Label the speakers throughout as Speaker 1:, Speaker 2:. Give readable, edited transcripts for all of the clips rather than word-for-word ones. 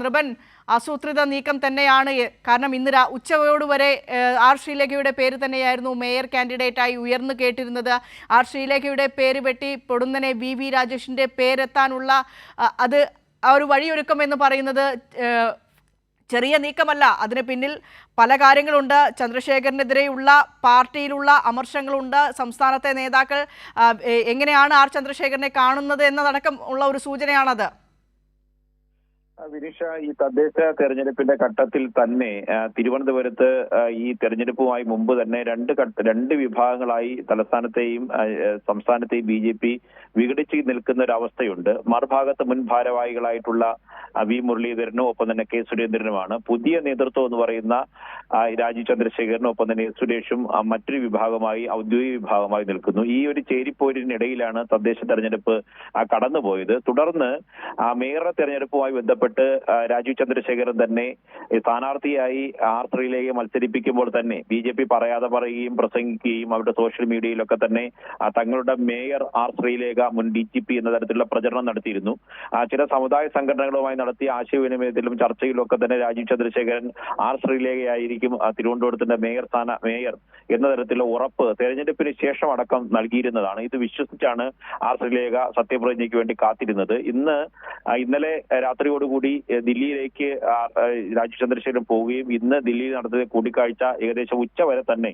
Speaker 1: നൃപൻ ആസൂത്രിത നീക്കം തന്നെയാണ്. കാരണം ഇന്ന് ഉച്ചയോടുവരെ ആർ ശ്രീലേഖയുടെ പേര് തന്നെയായിരുന്നു മേയർ കാൻഡിഡേറ്റായി ഉയർന്നു കേട്ടിരുന്നത്. ആർ ശ്രീലേഖയുടെ പേര് വെട്ടി പൊടുന്നനെ വി രാജേഷിന്റെ പേരെത്താനുള്ള അത് ആ ഒരു വഴിയൊരുക്കം എന്ന് പറയുന്നത് ചെറിയ നീക്കമല്ല. അതിന് പിന്നിൽ പല കാര്യങ്ങളുണ്ട്. ചന്ദ്രശേഖരനെതിരെയുള്ള പാർട്ടിയിലുള്ള അമർഷങ്ങളുണ്ട്. സംസ്ഥാനത്തെ നേതാക്കൾ എങ്ങനെയാണ് ആർ ചന്ദ്രശേഖരനെ കാണുന്നത് എന്നതടക്കം ഉള്ള ഒരു സൂചനയാണത്.
Speaker 2: വിനിഷ, ഈ തദ്ദേശ തെരഞ്ഞെടുപ്പിന്റെ ഘട്ടത്തിൽ തന്നെ തിരുവനന്തപുരത്ത് ഈ തെരഞ്ഞെടുപ്പുമായി മുമ്പ് തന്നെ രണ്ട് വിഭാഗങ്ങളായി തലസ്ഥാനത്തെയും സംസ്ഥാനത്തെയും BJP വിഘടിച്ച് നിൽക്കുന്ന ഒരു അവസ്ഥയുണ്ട്. മറുഭാഗത്ത് മുൻ ഭാരവാഹികളായിട്ടുള്ള വി മുരളീധരനും ഒപ്പം തന്നെ കെ സുരേന്ദ്രനുമാണ്. പുതിയ നേതൃത്വം എന്ന് പറയുന്ന രാജീവ് ചന്ദ്രശേഖരനും ഒപ്പം തന്നെ സുരേഷും മറ്റൊരു വിഭാഗമായി ഔദ്യോഗിക വിഭാഗമായി നിൽക്കുന്നു. ഈ ഒരു ചേരിപ്പോരിനിടയിലാണ് തദ്ദേശ തെരഞ്ഞെടുപ്പ് കടന്നുപോയത്. തുടർന്ന് മേയറുടെ തെരഞ്ഞെടുപ്പുമായി ബന്ധപ്പെട്ട് രാജീവ് ചന്ദ്രശേഖരൻ തന്നെ സ്ഥാനാർത്ഥിയായി ആർ ശ്രീലേഖയെ മത്സരിപ്പിക്കുമ്പോൾ തന്നെ BJP പറയാതെ പറയുകയും പ്രസംഗിക്കുകയും അവരുടെ സോഷ്യൽ മീഡിയയിലൊക്കെ തന്നെ തങ്ങളുടെ മേയർ ആർ ശ്രീലേഖ മുൻ DGP എന്ന തരത്തിലുള്ള പ്രചരണം നടത്തിയിരുന്നു. ചില സമുദായ സംഘടനകളുമായി നടത്തിയ ആശയവിനിമയത്തിലും ചർച്ചയിലും ഒക്കെ തന്നെ രാജീവ് ചന്ദ്രശേഖരൻ ആർ ശ്രീലേഖയായിരിക്കും തിരുവനന്തപുരത്തിന്റെ മേയർ എന്ന തരത്തിലുള്ള ഉറപ്പ് തെരഞ്ഞെടുപ്പിന് ശേഷം അടക്കം നൽകിയിരുന്നതാണ്. ഇത് വിശ്വസിച്ചാണ് ആർ ശ്രീലേഖ സത്യപ്രതിജ്ഞയ്ക്ക് വേണ്ടി കാത്തിരുന്നത്. ഇന്നലെ രാത്രിയോടുകൂടി ദില്ലിയിലേക്ക് രാജീവ് ചന്ദ്രശേഖരൻ പോവുകയും ഇന്ന് ദില്ലിയിൽ നടത്തിയ കൂടിക്കാഴ്ച ഏകദേശം ഉച്ച വരെ തന്നെ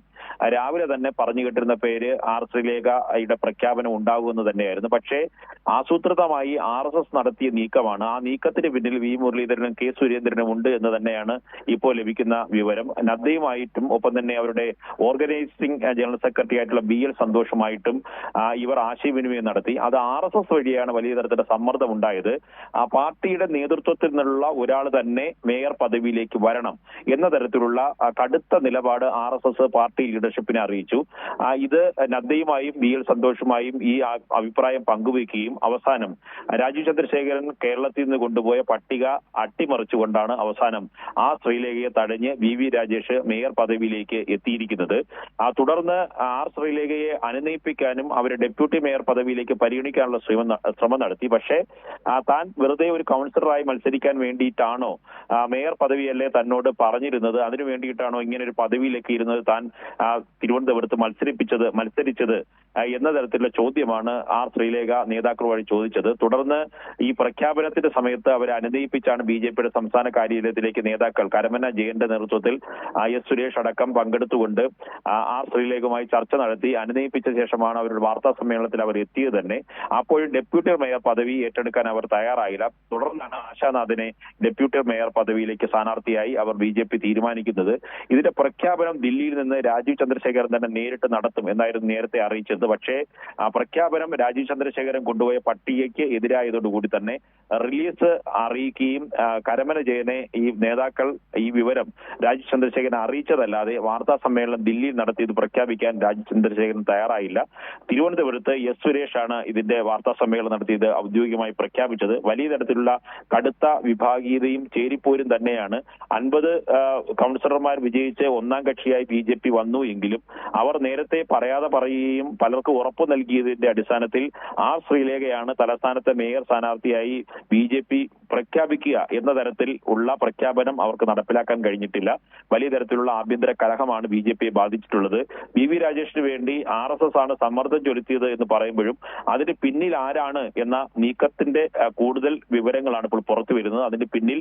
Speaker 2: രാവിലെ തന്നെ പറഞ്ഞു കേട്ടിരുന്ന പേര് ആർ ശ്രീലേഖയുടെ പ്രഖ്യാപനം ഉണ്ടാകുമെന്ന് തന്നെയായിരുന്നു. പക്ഷേ ആസൂത്രിതമായി RSS നടത്തിയ നീക്കമാണ്. ആ നീക്കത്തിന് പിന്നിൽ വി മുരളീധരനും കെ സുരേന്ദ്രനും ഉണ്ട് എന്ന് തന്നെയാണ് ഇപ്പോൾ ലഭിക്കുന്ന വിവരം. നദ്ദയുമായിട്ടും ഒപ്പം തന്നെ അവരുടെ ഓർഗനൈസിംഗ് ജനറൽ സെക്രട്ടറി ആയിട്ടുള്ള BL സന്തോഷുമായിട്ടും ഇവർ ആശയവിനിമയം നടത്തി. അത് RSS വഴിയാണ് വലിയ തരത്തിലുള്ള സമ്മർദ്ദം ഉണ്ടായത്. ആ പാർട്ടിയുടെ നേതൃത്വത്തിൽ നിന്നുള്ള ഒരാൾ തന്നെ മേയർ പദവിയിലേക്ക് വരണം എന്ന തരത്തിലുള്ള കടുത്ത നിലപാട് RSS പാർട്ടി ലീഡർഷിപ്പിനെ അറിയിച്ചു. ഇത് നദ്ദയുമായും BL സന്തോഷുമായും ഈ അഭിപ്രായം പങ്കുവയ്ക്കുകയും അവസാനം രാജീവ് ചന്ദ്രശേഖരൻ കേരളത്തിൽ നിന്ന് കൊണ്ടുപോയ പട്ടിക അട്ടിമറിച്ചുകൊണ്ടാണ് അവസാനം ആ ശ്രീലേഖയെ തടഞ്ഞ് VV രാജേഷ് മേയർ പദവിയിലേക്ക് എത്തിയിരിക്കുന്നത്. തുടർന്ന് ആർ ശ്രീലേഖയെ അനുനയിപ്പിക്കാനും അവരെ ഡെപ്യൂട്ടി മേയർ പദവിയിലേക്ക് പരിഗണിക്കാനുള്ള ശ്രമം നടത്തി. പക്ഷേ താൻ വെറുതെ ഒരു കൗൺസിലറായി മത്സരിക്കാൻ വേണ്ടിയിട്ടാണോ, മേയർ പദവിയല്ലേ തന്നോട് പറഞ്ഞിരുന്നത്, അതിനു വേണ്ടിയിട്ടാണോ ഇങ്ങനെ ഒരു പദവിയിലേക്ക് ഇരുന്നത് താൻ തിരുവനന്തപുരത്ത് മത്സരിച്ചത് എന്ന തരത്തിലുള്ള ചോദ്യമാണ് ആർ ശ്രീലേഖ നേതാക്കൾ വഴി ചോദിച്ചത്. തുടർന്ന് ഈ പ്രഖ്യാപനത്തിന്റെ സമയത്ത് അവരെ അനുനയിപ്പിച്ചാണ് BJPയുടെ സംസ്ഥാന കാര്യാലയത്തിലേക്ക് നേതാക്കൾ കരമന ജയന്റെ നേതൃത്വത്തിൽ S സുരേഷ് അടക്കം പങ്കെടുത്തുകൊണ്ട് ആർ ശ്രീലേഖയുമായി ചർച്ച നടത്തി അനുനയിപ്പിച്ച ശേഷമാണ് അവരുടെ വാർത്താ സമ്മേളനത്തിൽ അവർ എത്തിയത് തന്നെ. അപ്പോഴും ഡെപ്യൂട്ടി മേയർ പദവി ഏറ്റെടുക്കാൻ അവർ തയ്യാറായില്ല. തുടർന്നാണ് ആശാനാഥിനെ ഡെപ്യൂട്ടി മേയർ പദവിയിലേക്ക് സ്ഥാനാർത്ഥിയായി അവർ BJP തീരുമാനിക്കുന്നത്. ഇതിന്റെ പ്രഖ്യാപനം ദില്ലിയിൽ നിന്ന് രാജീവ് ചന്ദ്രശേഖരൻ തന്നെ നേരിട്ട് നടത്തും എന്നായിരുന്നു നേരത്തെ അറിയിച്ചത്. പക്ഷേ പ്രഖ്യാപനം രാജീവ് ചന്ദ്രശേഖരൻ കൊണ്ടുപോയ പട്ടികയ്ക്ക് എതിരായതോടുകൂടി തന്നെ റിലീസ് അറിയിക്കുകയും കരമന ജയനെ ഈ നേതാക്കൾ ഈ വിവരം രാജീവ് ചന്ദ്രശേഖരൻ അറിയിച്ചതല്ലാതെ വാർത്താ സമ്മേളനം ദില്ലിയിൽ നടത്തിയത് പ്രഖ്യാപിക്കാൻ രാജീവ് ചന്ദ്രശേഖരൻ തയ്യാറായില്ല. തിരുവനന്തപുരത്ത് S സുരേഷാണ് ഇതിന്റെ വാർത്താ സമ്മേളനം നടത്തിയത് ഔദ്യോഗികമായി പ്രഖ്യാപിച്ചത്. വലിയ തരത്തിലുള്ള കടുത്ത വിഭാഗീയതയും ചേരിപ്പോരും തന്നെയാണ്. 50 കൗൺസിലർമാർ വിജയിച്ച് ഒന്നാം കക്ഷിയായി BJP വന്നു എങ്കിലും അവർ നേരത്തെ പറയാതെ പറയുകയും പലർക്കും ഉറപ്പു നൽകിയതിന്റെ അടിസ്ഥാനത്തിൽ ആർ ശ്രീലേഖയാണ് തലസ്ഥാനത്തെ മേയർ സ്ഥാനാർത്ഥിയായി BJP പ്രഖ്യാപിക്കുക എന്ന തരത്തിൽ ഉള്ള പ്രഖ്യാപനം അവർക്ക് നടപ്പിലാക്കാൻ കഴിഞ്ഞിട്ടില്ല. വലിയ തരത്തിലുള്ള ആഭ്യന്തര കലഹമാണ് BJPയെ ബാധിച്ചിട്ടുള്ളത്. VV രാജേഷിന് വേണ്ടി RSS ആണ് സമ്മർദ്ദം ചെലുത്തിയത് എന്ന് പറയുമ്പോഴും അതിന് പിന്നിൽ ആരാണ് എന്ന നീക്കത്തിന്റെ കൂടുതൽ വിവരങ്ങളാണ് ഇപ്പോൾ പുറത്തു വരുന്നത്. അതിന് പിന്നിൽ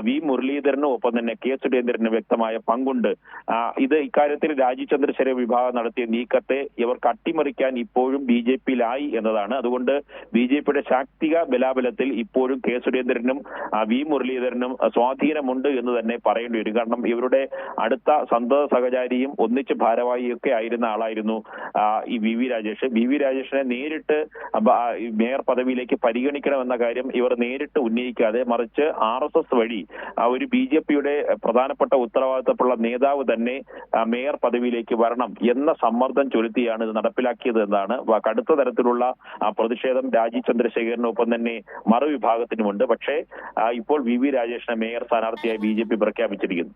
Speaker 2: വി മുരളീധരനും ഒപ്പം തന്നെ കെ സുരേന്ദ്രനും വ്യക്തമായ പങ്കുണ്ട്. ഇക്കാര്യത്തിൽ രാജീവ് ചന്ദ്രശേഖര വിഭാഗം നടത്തിയ നീക്കത്തെ ഇവർക്ക് അട്ടിമറിക്കാൻ ഇപ്പോഴും BJPയിലായി എന്നതാണ്. അതുകൊണ്ട് BJPയുടെ ശാക്തിക ബലാബലത്തിൽ ഇപ്പോഴും കെ സുരേന്ദ്രനും വി മുരളീധരനും സ്വാധീനമുണ്ട് എന്ന് തന്നെ പറയേണ്ടി വരും. കാരണം ഇവരുടെ അടുത്ത സന്തത സഹചാരിയും ഒന്നിച്ച് ഭാരവാഹിയൊക്കെ ആയിരുന്ന ആളായിരുന്നു ഈ VV രാജേഷ്. VV രാജേഷിനെ നേരിട്ട് മേയർ പദവിയിലേക്ക് പരിഗണിക്കണമെന്ന കാര്യം ഇവർ നേരിട്ട് ഉന്നയിക്കാതെ മറിച്ച് RSS വഴി ഒരു BJPയുടെ പ്രധാനപ്പെട്ട ഉത്തരവാദിത്തമുള്ള നേതാവ് തന്നെ മേയർ പദവിയിലേക്ക് വരണം എന്ന സമ്മർദ്ദം ചൊലുത്തിയാണ് ഇത് നടപ്പിലാക്കിയത് എന്നാണ്. കടുത്ത തരത്തിലുള്ള പ്രതിഷേധം രാജീവ് ചന്ദ്രശേഖരനൊപ്പം തന്നെ മറുവിഭാഗത്തിനുമുണ്ട്. പക്ഷേ ഇപ്പോൾ VV രാജേഷിനെ മേയർ സ്ഥാനാർത്ഥിയായി BJP പ്രഖ്യാപിച്ചിരിക്കുന്നു.